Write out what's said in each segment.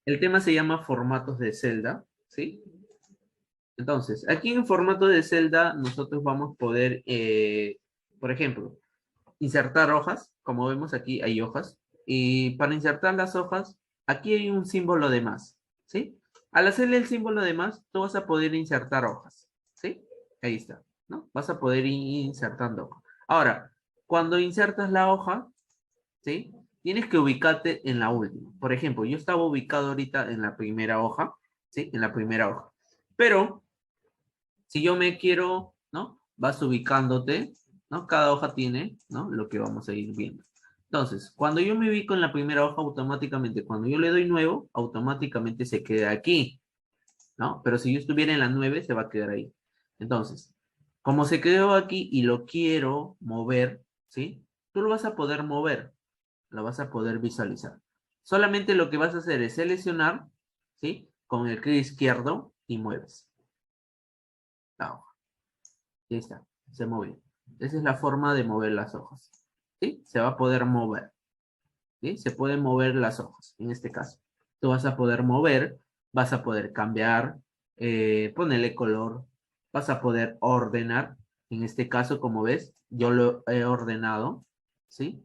El tema se llama formatos de celda, ¿sí? Entonces, aquí en formato de celda nosotros vamos a poder, por ejemplo, insertar hojas. Como vemos aquí hay hojas. Y para insertar las hojas, aquí hay un símbolo de más, ¿sí? Al hacerle el símbolo de más, tú vas a poder insertar hojas, ¿sí? Ahí está, ¿no? Vas a poder ir insertando hojas. Ahora, cuando insertas la hoja, ¿sí? Tienes que ubicarte en la última. Por ejemplo, yo estaba ubicado ahorita en la primera hoja, ¿sí? En la primera hoja. Pero si yo me quiero, ¿no? Vas ubicándote, ¿no? Cada hoja tiene, ¿no? Lo que vamos a ir viendo. Entonces, cuando yo me ubico en la primera hoja, automáticamente, cuando yo le doy nuevo, automáticamente se queda aquí, ¿no? Pero si yo estuviera en la 9, se va a quedar ahí. Entonces, como se quedó aquí y lo quiero mover, ¿sí? Tú lo vas a poder mover, lo vas a poder visualizar. Solamente lo que vas a hacer es seleccionar, ¿sí? Con el clic izquierdo y mueves la hoja. Y ahí está, se movió. Esa es la forma de mover las hojas. ¿Sí? Se va a poder mover. ¿Sí? Se pueden mover las hojas, en este caso. Tú vas a poder mover, vas a poder cambiar, ponerle color, vas a poder ordenar. En este caso, como ves, yo lo he ordenado, ¿sí?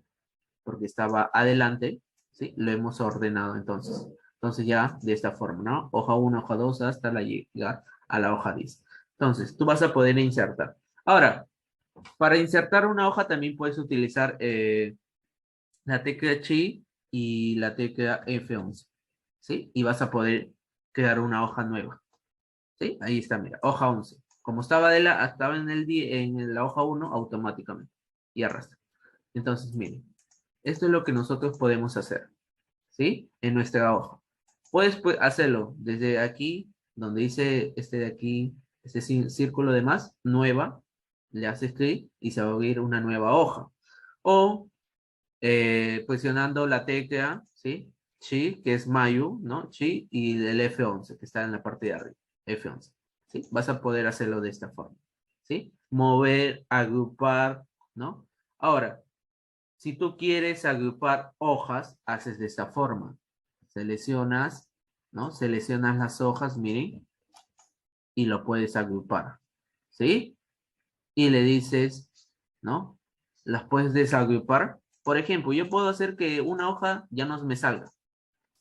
Porque estaba adelante, ¿sí? Lo hemos ordenado entonces. Entonces ya de esta forma, ¿no? Hoja 1, hoja 2, hasta llegar a la hoja 10. Entonces, tú vas a poder insertar. Ahora, para insertar una hoja también puedes utilizar la tecla Shift y la tecla F11, ¿sí? Y vas a poder crear una hoja nueva, ¿sí? Ahí está, mira, hoja 11. Como estaba en, en la hoja 1, automáticamente. Y arrastra. Entonces, miren, esto es lo que nosotros podemos hacer, ¿sí? En nuestra hoja. Puedes hacerlo desde aquí, donde dice este de aquí, este círculo de más, nueva, le haces clic y se va a abrir una nueva hoja. O presionando la tecla, ¿sí? Chi, que es Mayu, ¿no? Chi, y el F11, que está en la parte de arriba, F11, ¿sí? Vas a poder hacerlo de esta forma, ¿sí? Mover, agrupar, ¿no? Ahora, si tú quieres agrupar hojas, haces de esta forma. Seleccionas, ¿no? Seleccionas las hojas, miren, y lo puedes agrupar, ¿sí? Y le dices, ¿no? Las puedes desagrupar. Por ejemplo, yo puedo hacer que una hoja ya no me salga.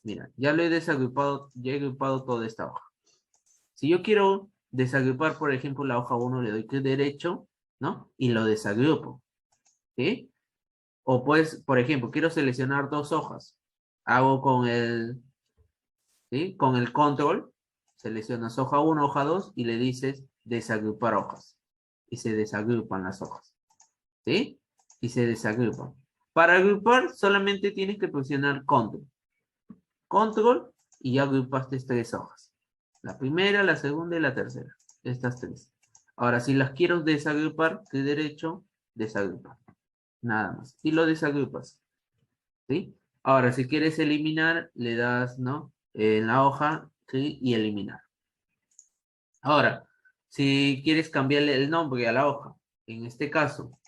Mira, ya lo he desagrupado, ya he agrupado toda esta hoja. Si yo quiero desagrupar, por ejemplo, la hoja 1, le doy clic derecho, ¿no? Y lo desagrupo, ¿sí? O pues, por ejemplo, quiero seleccionar dos hojas. Hago ¿sí? Con el control, seleccionas hoja 1, hoja 2 y le dices desagrupar hojas. Y se desagrupan las hojas, ¿sí? Y se desagrupan. Para agrupar solamente tienes que presionar control. Control y ya agrupaste tres hojas. La primera, la segunda y la tercera. Estas tres. Ahora, si las quiero desagrupar, de derecho, desagrupar. Nada más. Y lo desagrupas. ¿Sí? Ahora, si quieres eliminar, le das, ¿no? En la hoja, ¿sí? Y eliminar. Ahora, si quieres cambiarle el nombre a la hoja, en este caso,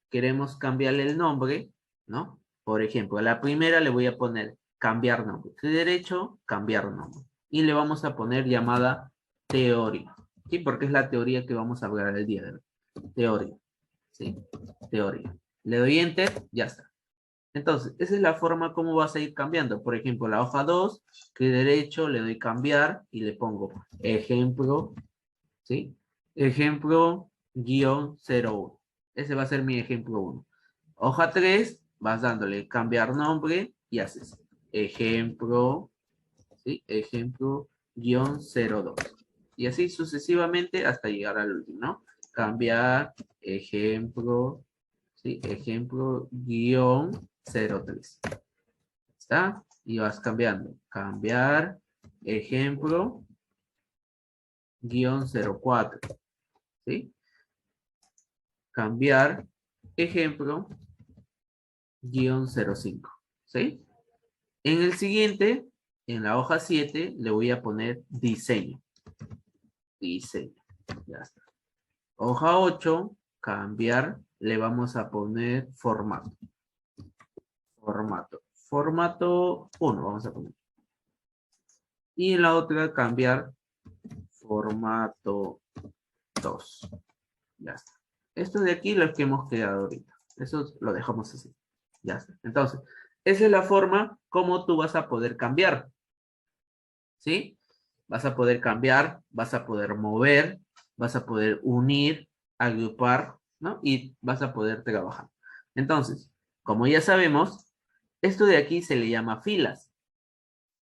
queremos cambiarle el nombre, ¿no? Por ejemplo, a la primera le voy a poner cambiar nombre. De derecho, cambiar nombre. Y le vamos a poner llamada teoría. ¿Sí? Porque es la teoría que vamos a hablar el día de hoy. Teoría. ¿Sí? Teoría. Le doy enter, ya está. Entonces, esa es la forma como vas a ir cambiando. Por ejemplo, la hoja 2, clic derecho, le doy cambiar y le pongo ejemplo, ¿sí? Ejemplo guión 01. Ese va a ser mi ejemplo 1. Hoja 3, vas dándole cambiar nombre y haces ejemplo, ¿sí? Ejemplo guión 02. Y así sucesivamente hasta llegar al último, ¿no? Cambiar ejemplo, ¿sí? Ejemplo guión 03. ¿Está? Y vas cambiando. Cambiar ejemplo guión 04. ¿Sí? Cambiar ejemplo guión 05. ¿Sí? En el siguiente, en la hoja 7, le voy a poner diseño. Diseño. Ya está. Hoja 8, cambiar, le vamos a poner formato. Formato. Formato 1, vamos a poner. Y en la otra cambiar formato 2. Ya está. Esto de aquí lo que hemos creado ahorita. Eso lo dejamos así. Ya está. Entonces, esa es la forma como tú vas a poder cambiar. ¿Sí? Vas a poder cambiar, vas a poder mover, vas a poder unir, agrupar, ¿no? Y vas a poder trabajar. Entonces, como ya sabemos, esto de aquí se le llama filas,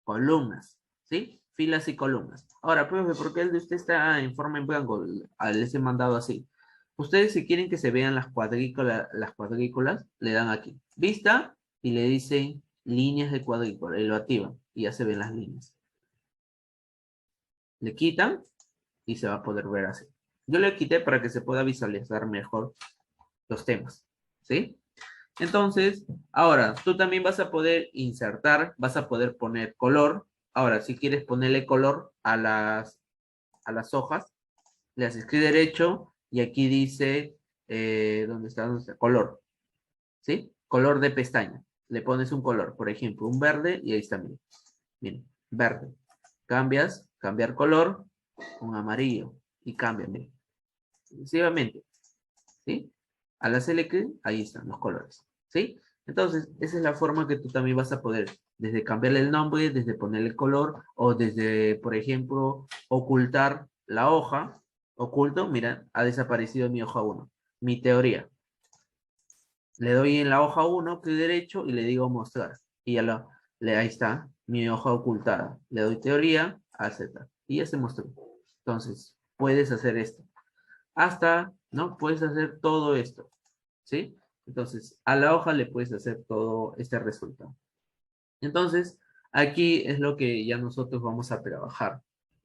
columnas, ¿sí? Filas y columnas. Ahora, profe, ¿por qué el de usted está en forma en blanco? Les he mandado así. Ustedes si quieren que se vean las cuadrículas, le dan aquí, vista, y le dicen líneas de cuadrícula, y lo activan, y ya se ven las líneas. Le quitan y se va a poder ver así. Yo le quité para que se pueda visualizar mejor los temas, ¿sí? Entonces, ahora, tú también vas a poder insertar, vas a poder poner color. Ahora, si quieres ponerle color a las hojas, le haces clic derecho y aquí dice, ¿dónde está? ¿Dónde está? Color, ¿sí? Color de pestaña. Le pones un color, por ejemplo, un verde y ahí está, miren, miren, verde. Cambiar color, un amarillo y cambia, miren, sucesivamente, ¿sí? Al hacerle clic, ahí están los colores, ¿sí? Entonces, esa es la forma que tú también vas a poder, desde cambiarle el nombre, desde ponerle color, o desde, por ejemplo, ocultar la hoja. Oculto, mira, ha desaparecido mi hoja 1. Mi teoría. Le doy en la hoja 1, clic derecho, y le digo mostrar. Y ya ahí está, mi hoja ocultada. Le doy teoría, aceptar. Y ya se mostró. Entonces, puedes hacer esto. Hasta, ¿no? Puedes hacer todo esto. ¿Sí? Entonces, a la hoja le puedes hacer todo este resultado. Entonces, aquí es lo que ya nosotros vamos a trabajar.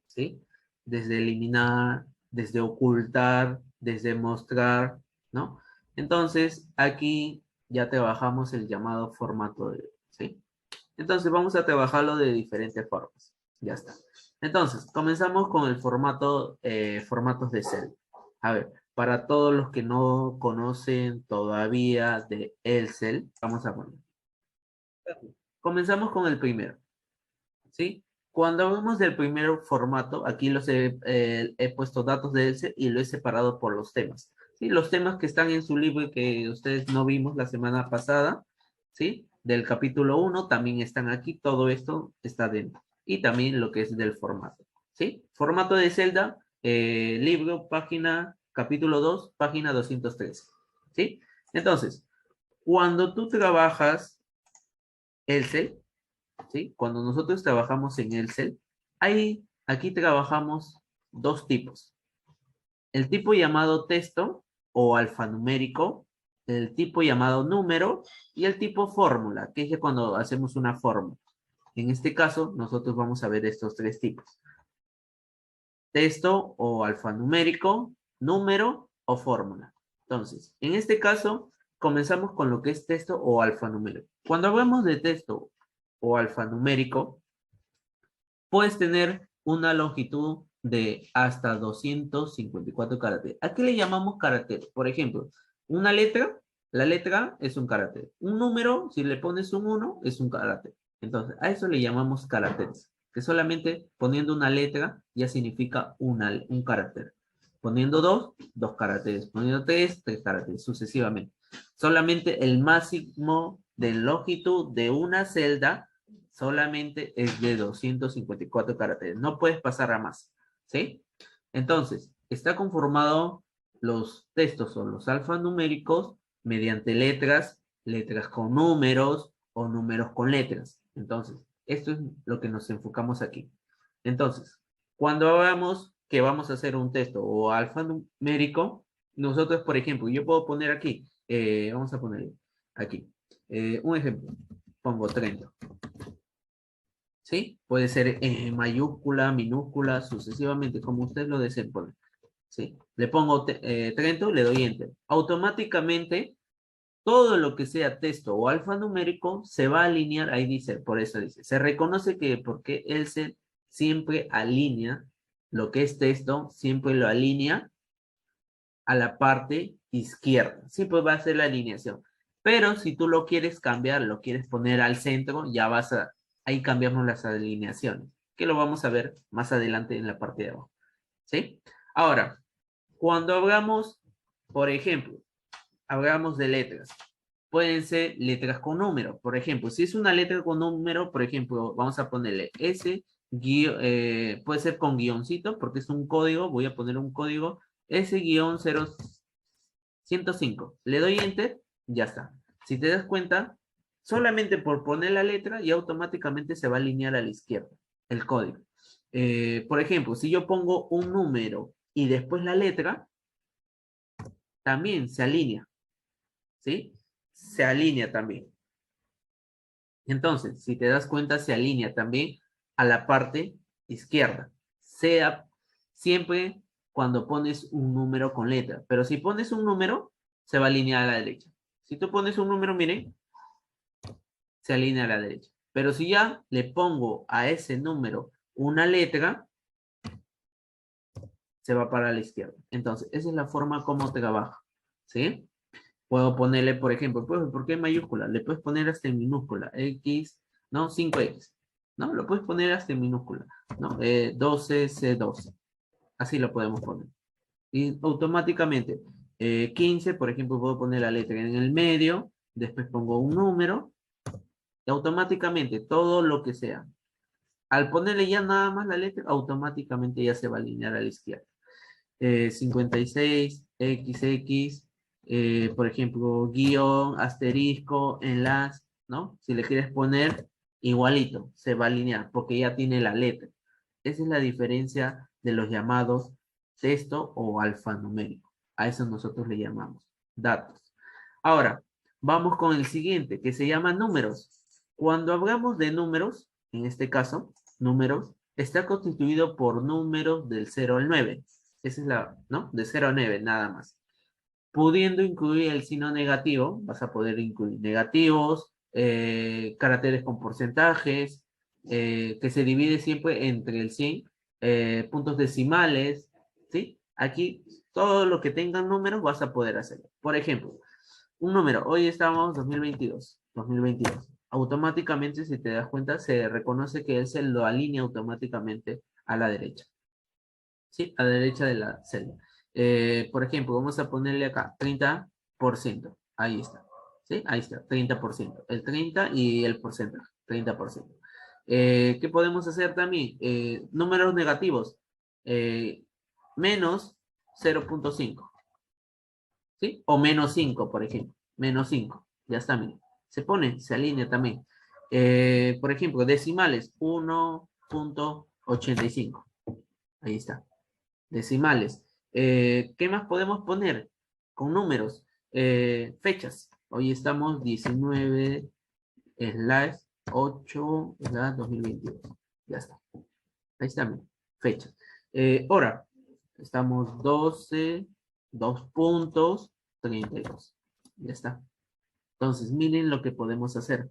¿Sí? Desde eliminar, desde ocultar, desde mostrar, ¿no? Entonces, aquí ya trabajamos el llamado formato de, ¿sí? Entonces, vamos a trabajarlo de diferentes formas. Ya está. Entonces, comenzamos con el formatos de Excel. A ver, para todos los que no conocen todavía de Excel, vamos a poner. Comenzamos con el primero, ¿sí? Cuando hablamos del primer formato, aquí he puesto datos de Excel y lo he separado por los temas. ¿Sí? Los temas que están en su libro y que ustedes no vimos la semana pasada, ¿sí? Del capítulo 1 también están aquí, todo esto está dentro. Y también lo que es del formato, ¿sí? Formato de celda, libro, página, capítulo 2, página 213, ¿sí? Entonces, cuando tú trabajas Excel, ¿sí? Cuando nosotros trabajamos en Excel, aquí trabajamos dos tipos. El tipo llamado texto o alfanumérico, el tipo llamado número y el tipo fórmula, que es cuando hacemos una fórmula. En este caso, nosotros vamos a ver estos tres tipos. Texto o alfanumérico, número o fórmula. Entonces, en este caso, comenzamos con lo que es texto o alfanumérico. Cuando hablamos de texto o alfanumérico, puedes tener una longitud de hasta 254 caracteres. ¿A qué le llamamos caracteres? Por ejemplo, una letra, la letra es un carácter. Un número, si le pones un 1, es un carácter. Entonces, a eso le llamamos caracteres, que solamente poniendo una letra ya significa un carácter. Poniendo dos caracteres. Poniendo tres caracteres, sucesivamente. Solamente el máximo de longitud de una celda solamente es de 254 caracteres. No puedes pasar a más, ¿sí? Entonces, está conformado los textos o los alfanuméricos mediante letras con números o números con letras. Entonces, esto es lo que nos enfocamos aquí. Entonces, cuando hablamos que vamos a hacer un texto o alfanumérico, nosotros, por ejemplo, yo puedo poner aquí, vamos a poner aquí, un ejemplo, pongo 30. ¿Sí? Puede ser mayúscula, minúscula, sucesivamente, como usted lo desee poner. ¿Sí? Le pongo 30, le doy enter. Automáticamente, todo lo que sea texto o alfanumérico se va a alinear, ahí dice, por eso dice, se reconoce que porque él siempre alinea lo que es texto, siempre lo alinea a la parte izquierda. Siempre va a ser la alineación. Pero si tú lo quieres cambiar, lo quieres poner al centro, ya ahí cambiamos las alineaciones. que lo vamos a ver más adelante en la parte de abajo, ¿sí? Ahora, cuando hablamos, por ejemplo, hablamos de letras, pueden ser letras con número. Por ejemplo, si es una letra con número, por ejemplo, vamos a ponerle S, puede ser con guioncito, porque es un código, voy a poner un código S-0105. Le doy Enter, ya está. Si te das cuenta, solamente por poner la letra, ya automáticamente se va a alinear a la izquierda, el código. Por ejemplo, si yo pongo un número y después la letra, también se alinea, ¿sí? Se alinea también. Entonces, si te das cuenta, se alinea también a la parte izquierda. Sea siempre cuando pones un número con letra. Pero si pones un número, se va a alinear a la derecha. Si tú pones un número, miren, se alinea a la derecha. Pero si ya le pongo a ese número una letra, se va para la izquierda. Entonces, esa es la forma como trabaja. ¿Sí? Puedo ponerle, por ejemplo, pues, ¿por qué mayúscula? Le puedes poner hasta en minúscula, X, ¿no? 5X, ¿no? Lo puedes poner hasta en minúscula, ¿no? 12C12, así lo podemos poner. Y automáticamente, 15, por ejemplo, puedo poner la letra en el medio, después pongo un número, y automáticamente todo lo que sea. Al ponerle ya nada más la letra, automáticamente ya se va a alinear a la izquierda. 56, XX, por ejemplo, guión, asterisco, enlace, ¿no? Si le quieres poner igualito, se va a alinear porque ya tiene la letra. Esa es la diferencia de los llamados texto o alfanumérico. A eso nosotros le llamamos datos. Ahora, vamos con el siguiente, que se llama números. Cuando hablamos de números, en este caso, números, está constituido por números del 0 al 9. Esa es la, ¿no? De 0 a 9, nada más. Pudiendo incluir el signo negativo, vas a poder incluir negativos, caracteres con porcentajes, que se divide siempre entre el 100, puntos decimales, ¿sí? Aquí, todo lo que tengan números vas a poder hacerlo. Por ejemplo, un número, hoy estamos 2022. Automáticamente, si te das cuenta, se reconoce que él se lo alinea automáticamente a la derecha. ¿Sí? A la derecha de la celda. Por ejemplo, vamos a ponerle acá 30%. Ahí está. ¿Sí? Ahí está, 30%. El 30 y el porcentaje, 30%. ¿Qué podemos hacer también? Números negativos. Eh, menos 0.5. ¿Sí? O menos 5, por ejemplo. Menos 5. Ya está, miren. Se pone, se alinea también. Por ejemplo, decimales, 1.85. Ahí está. Decimales. ¿Qué más podemos poner? Con números. Fechas. Hoy estamos 19/8/2022. Ya está. Ahí está, miren. Fechas. Hora. Estamos 12, 2.32. Ya está. Entonces, miren lo que podemos hacer.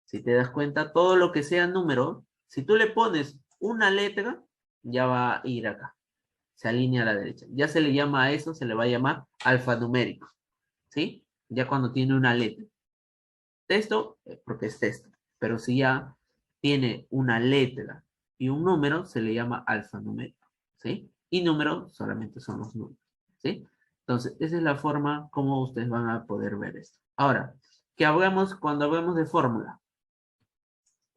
Si te das cuenta, todo lo que sea número, si tú le pones una letra, ya va a ir acá. Se alinea a la derecha. Ya se le llama a eso, se le va a llamar alfanumérico. ¿Sí? Ya cuando tiene una letra. Texto, porque es texto. Pero si ya tiene una letra y un número, se le llama alfanumérico. ¿Sí? Y número solamente son los números. ¿Sí? Entonces, esa es la forma como ustedes van a poder ver esto. Ahora, ¿qué hablamos cuando hablamos de fórmula?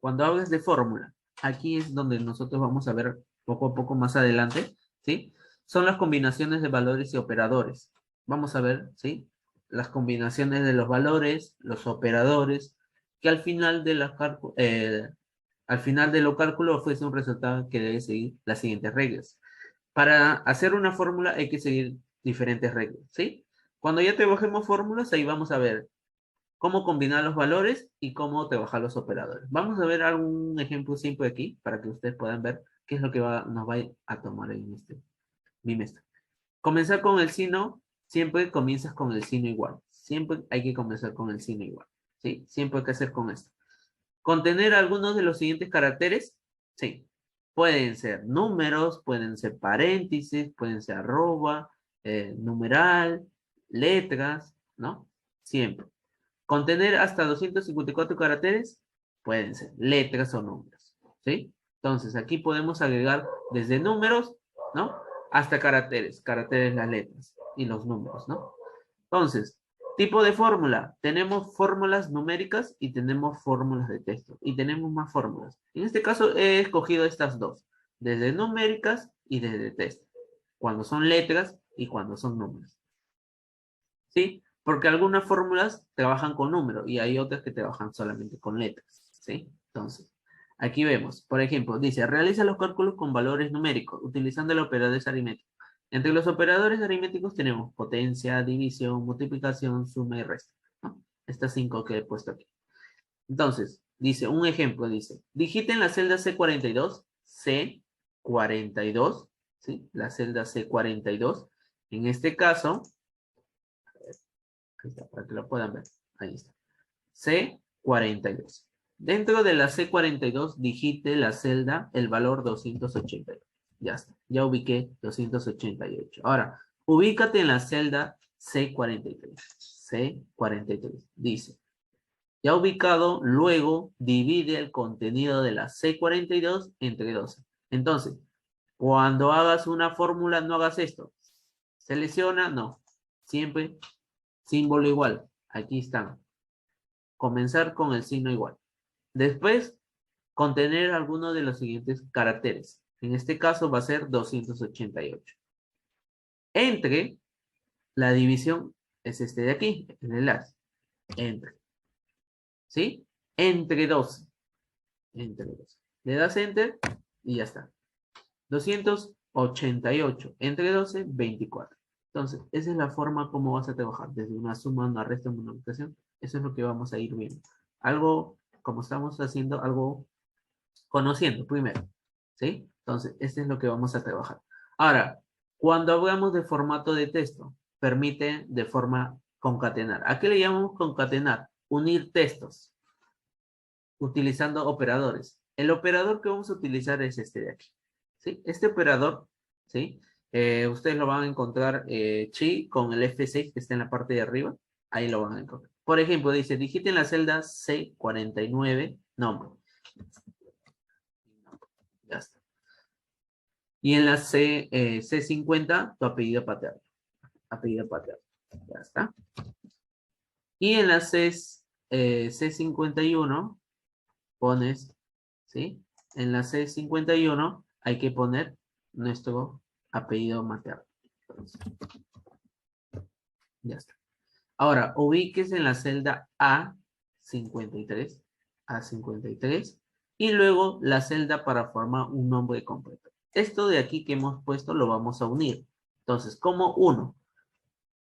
Cuando hables de fórmula, aquí es donde nosotros vamos a ver poco a poco más adelante, ¿sí? Son las combinaciones de valores y operadores. Vamos a ver, ¿sí? Las combinaciones de los valores, los operadores, que al final de los cálculos ofrece un resultado que debe seguir las siguientes reglas. Para hacer una fórmula hay que seguir diferentes reglas, ¿sí? Cuando ya trabajemos fórmulas, ahí vamos a ver cómo combinar los valores y cómo trabajar los operadores. Vamos a ver algún ejemplo simple aquí para que ustedes puedan ver qué es lo que nos va a tomar en este bimestre. Comenzar con el signo, siempre comienzas con el signo igual. Siempre hay que comenzar con el signo igual. ¿Sí? Siempre hay que hacer con esto. Contener algunos de los siguientes caracteres, sí. Pueden ser números, pueden ser paréntesis, pueden ser arroba, numeral, letras, ¿no? Siempre. Contener hasta 254 caracteres, pueden ser letras o números, ¿sí? Entonces, aquí podemos agregar desde números, ¿no? Hasta caracteres, las letras y los números, ¿no? Entonces, tipo de fórmula. Tenemos fórmulas numéricas y tenemos fórmulas de texto. Y tenemos más fórmulas. En este caso he escogido estas dos. Desde numéricas y desde texto. Cuando son letras y cuando son números. ¿Sí? Porque algunas fórmulas trabajan con números y hay otras que trabajan solamente con letras. ¿Sí? Entonces, aquí vemos, por ejemplo, dice, realiza los cálculos con valores numéricos utilizando el operador aritmético. Entre los operadores aritméticos tenemos potencia, división, multiplicación, suma y resta, ¿no? Estas 5 que he puesto aquí. Entonces, dice, un ejemplo, dice, digita en la celda C42, C42, ¿sí? La celda C42. En este caso, ahí está, para que lo puedan ver. Ahí está. C42. Dentro de la C42, digite la celda, el valor 288. Ya está. Ya ubiqué 288. Ahora, ubícate en la celda C43. C43. Dice, ya ubicado, luego divide el contenido de la C42 entre 12. Entonces, cuando hagas una fórmula, no hagas esto. Selecciona, no. Siempre símbolo igual. Aquí están. Comenzar con el signo igual. Después, contener alguno de los siguientes caracteres. En este caso va a ser 288. Entre, la división es este de aquí, el enlace. Entre. ¿Sí? Entre 12. Entre 12. Le das enter y ya está. 288 entre 12, 24. Entonces, esa es la forma como vas a trabajar. Desde una suma, una resta, una multiplicación. Eso es lo que vamos a ir viendo. Algo, como estamos haciendo, algo conociendo primero. ¿Sí? Entonces, este es lo que vamos a trabajar. Ahora, cuando hablamos de formato de texto, permite de forma concatenar. ¿A qué le llamamos concatenar? Unir textos utilizando operadores. El operador que vamos a utilizar es este de aquí. ¿Sí? Este operador, ¿sí? Ustedes lo van a encontrar chi con el F6 que está en la parte de arriba. Ahí lo van a encontrar. Por ejemplo, dice, digiten la celda C49, nombre. Ya está. Y en la C50, tu apellido paterno. Apellido paterno. Ya está. Y en la C51 pones, ¿sí? En la C51 hay que poner nuestro apellido materno. Entonces, ya está. Ahora, ubiques en la celda A53, A53, y luego la celda para formar un nombre completo. Esto de aquí que hemos puesto lo vamos a unir. Entonces, como uno,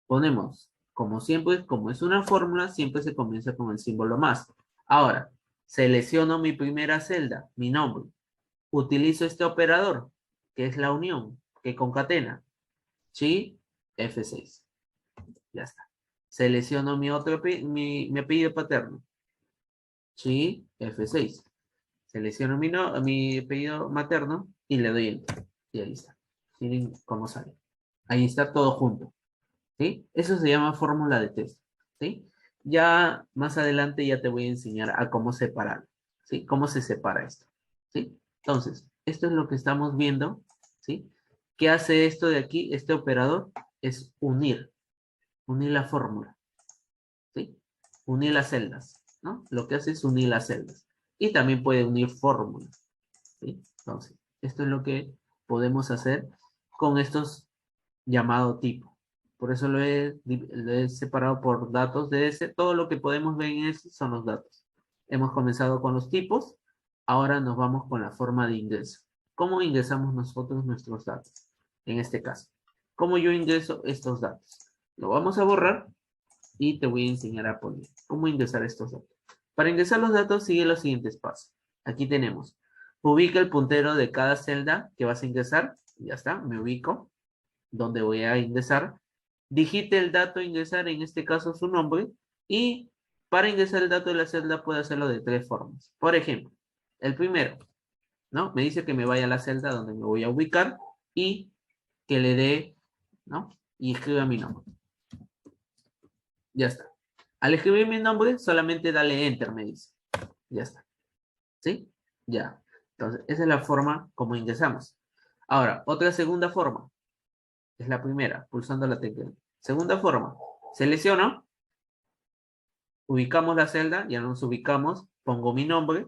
ponemos, como siempre, como es una fórmula, siempre se comienza con el símbolo más. Ahora, selecciono mi primera celda, mi nombre. Utilizo este operador, que es la unión, que concatena. Chi, F6. Ya está. Selecciono mi apellido paterno. Chi, F6. Selecciono mi apellido materno y le doy enter. Y ahí está. Miren cómo sale. Ahí está todo junto. ¿Sí? Eso se llama fórmula de texto. ¿Sí? Ya más adelante ya te voy a enseñar a cómo separar. ¿Sí? Cómo se separa esto. ¿Sí? Entonces, esto es lo que estamos viendo. ¿Sí? ¿Qué hace esto de aquí? Este operador es unir. Unir la fórmula. ¿Sí? Unir las celdas. ¿No? Lo que hace es unir las celdas. Y también puede unir fórmulas. ¿Sí? Entonces, esto es lo que podemos hacer con estos llamados tipos. Por eso lo he separado por datos de ese. Todo lo que podemos ver en ese son los datos. Hemos comenzado con los tipos. Ahora nos vamos con la forma de ingreso. ¿Cómo ingresamos nosotros nuestros datos? En este caso. ¿Cómo yo ingreso estos datos? Lo vamos a borrar y te voy a enseñar a poner cómo ingresar estos datos. Para ingresar los datos sigue los siguientes pasos. Aquí tenemos. Ubica el puntero de cada celda que vas a ingresar. Ya está, me ubico. Donde voy a ingresar. Digite el dato a ingresar, en este caso su nombre. Y para ingresar el dato de la celda puedo hacerlo de 3 formas. Por ejemplo, el primero, ¿no? Me dice que me vaya a la celda donde me voy a ubicar y que le dé, ¿no? Y escriba mi nombre. Ya está. Al escribir mi nombre, solamente dale enter, me dice. Ya está. ¿Sí? Ya. Entonces, esa es la forma como ingresamos. Ahora, otra segunda forma. Es la primera, pulsando la tecla. Segunda forma. Selecciono, ubicamos la celda, ya nos ubicamos, pongo mi nombre,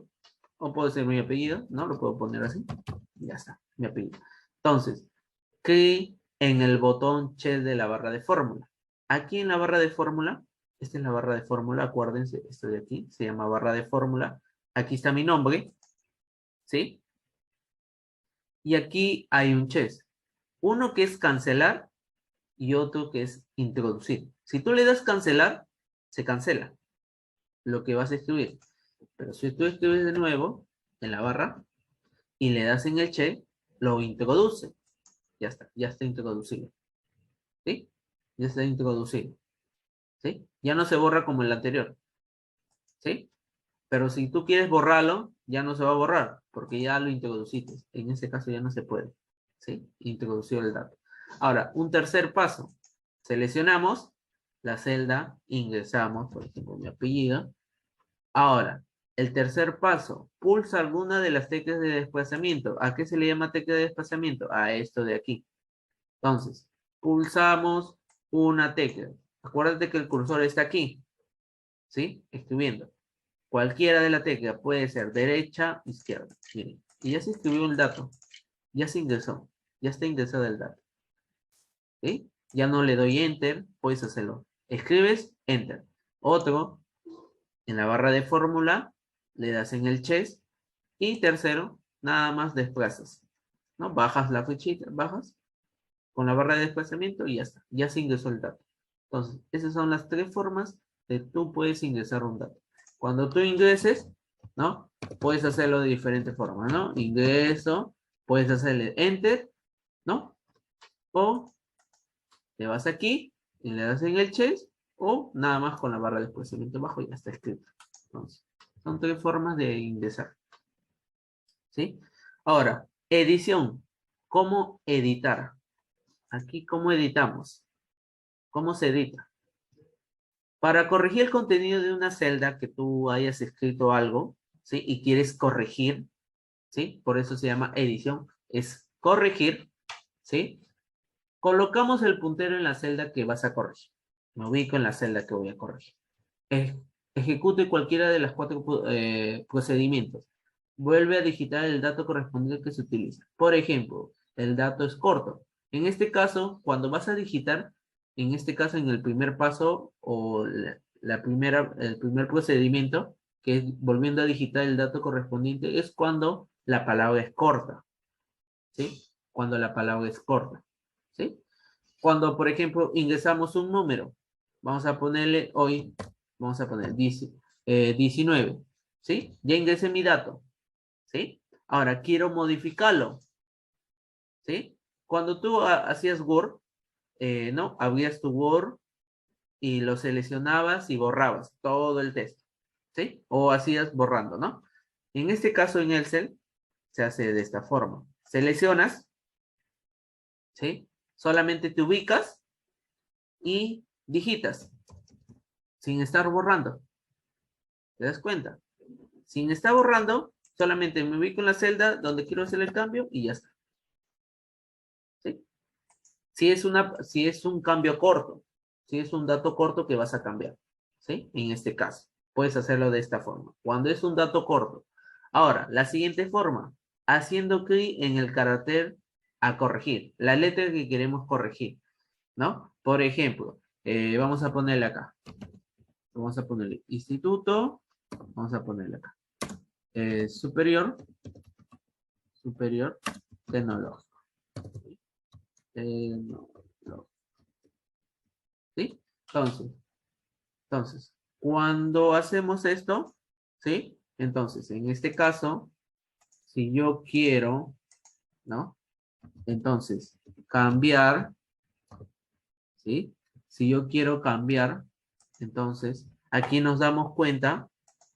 o puede ser mi apellido, ¿no? Lo puedo poner así. Ya está, mi apellido. Entonces, clic en el botón Shell de la barra de fórmula. Aquí en la barra de fórmula, esta es la barra de fórmula, acuérdense, esto de aquí se llama barra de fórmula. Aquí está mi nombre, ¿sí? Y aquí hay un chess. Uno que es cancelar y otro que es introducir. Si tú le das cancelar, se cancela lo que vas a escribir. Pero si tú escribes de nuevo en la barra y le das en el check, lo introduce. Ya está introducido. ¿Sí? Ya está introducido. ¿Sí? Ya no se borra como el anterior. ¿Sí? Pero si tú quieres borrarlo, ya no se va a borrar, porque ya lo introduciste. En este caso ya no se puede. ¿Sí? Introdució el dato. Ahora, un tercer paso. Seleccionamos la celda, ingresamos, por ejemplo, mi apellido. Ahora, el tercer paso, pulsa alguna de las teclas de desplazamiento. ¿A qué se le llama tecla de desplazamiento? A esto de aquí. Entonces, pulsamos una tecla. Acuérdate que el cursor está aquí. ¿Sí? Escribiendo. Cualquiera de la tecla puede ser derecha, izquierda. Miren. Y ya se escribió el dato. Ya se ingresó. Ya está ingresado el dato. ¿Sí? Ya no le doy enter, puedes hacerlo. Escribes, enter. Otro, en la barra de fórmula, le das en el chess. Y tercero, nada más desplazas. ¿No? Bajas la flechita, bajas con la barra de desplazamiento y ya está. Ya se ingresó el dato. Entonces, esas son las tres formas de tú puedes ingresar un dato. Cuando tú ingreses, ¿no? Puedes hacerlo de diferentes formas, ¿no? Ingreso, puedes hacerle enter, ¿no? O te vas aquí y le das en el chess o nada más con la barra de desplazamiento bajo y ya está escrito. Entonces, son tres formas de ingresar. ¿Sí? Ahora, edición. ¿Cómo editar? Aquí, ¿cómo editamos? ¿Cómo se edita? Para corregir el contenido de una celda que tú hayas escrito algo, ¿sí? Y quieres corregir, ¿sí? Por eso se llama edición. Es corregir, ¿sí? Colocamos el puntero en la celda que vas a corregir. Me ubico en la celda que voy a corregir. Ejecute cualquiera de las cuatro procedimientos. Vuelve a digitar el dato correspondiente que se utiliza. Por ejemplo, el dato es corto. En este caso, cuando vas a digitar, en este caso en el primer paso o el primer procedimiento, que es volviendo a digitar el dato correspondiente, es cuando la palabra es corta. ¿Sí? Cuando la palabra es corta. ¿Sí? Cuando, por ejemplo, ingresamos un número, vamos a ponerle hoy, vamos a poner 19, ¿sí? Ya ingresé mi dato, ¿sí? Ahora quiero modificarlo, ¿sí? Cuando tú hacías Word, ¿no? Abrías tu Word y lo seleccionabas y borrabas todo el texto, ¿sí? O hacías borrando, ¿no? En este caso en Excel se hace de esta forma. Seleccionas, ¿sí? Solamente te ubicas y digitas, sin estar borrando. ¿Te das cuenta? Sin estar borrando, solamente me ubico en la celda donde quiero hacer el cambio y ya está. ¿Sí? Si es un cambio corto, si es un dato corto que vas a cambiar, ¿sí? En este caso, puedes hacerlo de esta forma. Cuando es un dato corto. Ahora, la siguiente forma, haciendo clic en el carácter a corregir, la letra que queremos corregir, ¿no? Por ejemplo, vamos a ponerle acá. Vamos a ponerle instituto, vamos a ponerle acá. Superior tecnológico. Tecnológico. ¿Sí? Entonces, cuando hacemos esto, ¿sí? Entonces, en este caso, si yo quiero, ¿no? Entonces, cambiar, ¿sí? Si yo quiero cambiar, entonces, aquí nos damos cuenta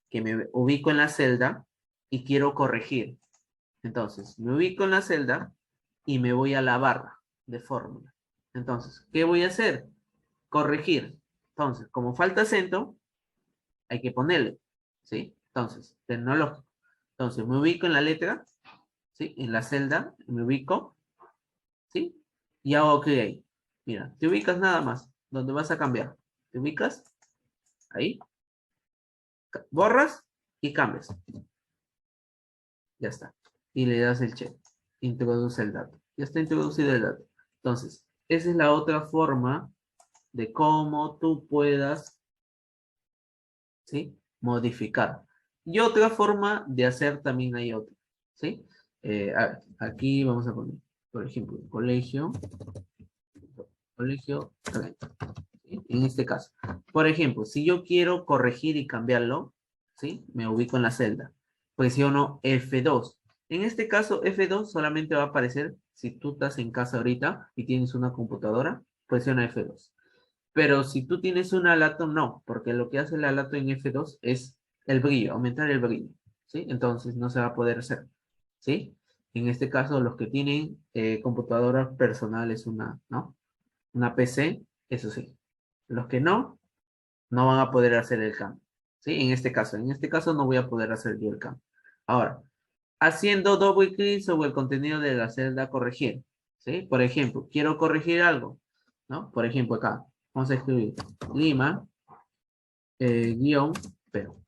que me ubico en la celda y quiero corregir. Entonces, me ubico en la celda y me voy a la barra de fórmula. Entonces, ¿qué voy a hacer? Corregir. Entonces, como falta acento, hay que ponerle, ¿sí? Entonces, tecnológico. Entonces, me ubico en la letra, ¿sí? En la celda, me ubico, ¿sí? Y hago OK ahí. Mira, te ubicas nada más, donde vas a cambiar. Te ubicas, ahí, borras y cambias. Ya está. Y le das el check. Introduce el dato. Ya está introducido el dato. Entonces, esa es la otra forma de cómo tú puedas, ¿sí? Modificar. Y otra forma de hacer también hay otra, ¿sí? A ver, aquí vamos a poner, por ejemplo, colegio 30, ¿sí? En este caso. Por ejemplo, si yo quiero corregir y cambiarlo, ¿sí? Me ubico en la celda. Presiono F2. En este caso, F2 solamente va a aparecer si tú estás en casa ahorita y tienes una computadora, presiona F2. Pero si tú tienes una laptop, no, porque lo que hace la laptop en F2 es el brillo, aumentar el brillo, ¿sí? Entonces no se va a poder hacer, ¿sí? En este caso, los que tienen computadoras personales, ¿no? Una PC, eso sí. Los que no, no van a poder hacer el cambio, ¿sí? En este caso no voy a poder hacer yo el cambio. Ahora, haciendo doble clic sobre el contenido de la celda a corregir, ¿sí? Por ejemplo, quiero corregir algo, ¿no? Por ejemplo, acá, vamos a escribir Lima, guión, pero,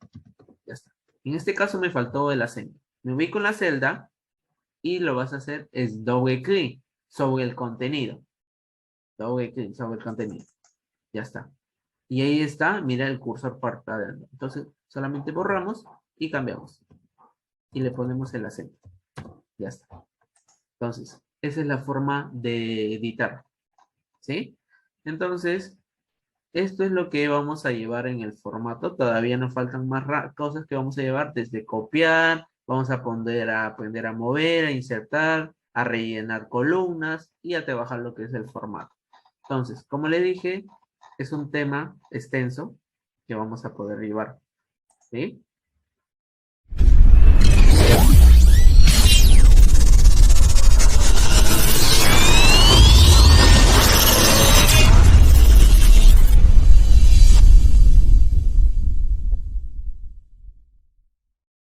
ya está. En este caso me faltó el acento. Me ubico en la celda y lo vas a hacer es doble clic sobre el contenido. Doble clic sobre el contenido. Ya está. Y ahí está, mira el cursor parpadeando. Entonces, solamente borramos y cambiamos. Y le ponemos el acento. Ya está. Entonces, esa es la forma de editar. ¿Sí? Entonces, esto es lo que vamos a llevar en el formato. Todavía nos faltan más cosas que vamos a llevar desde copiar, vamos a aprender a mover, a insertar, a rellenar columnas y a trabajar lo que es el formato. Entonces, como le dije, es un tema extenso que vamos a poder llevar. ¿Sí?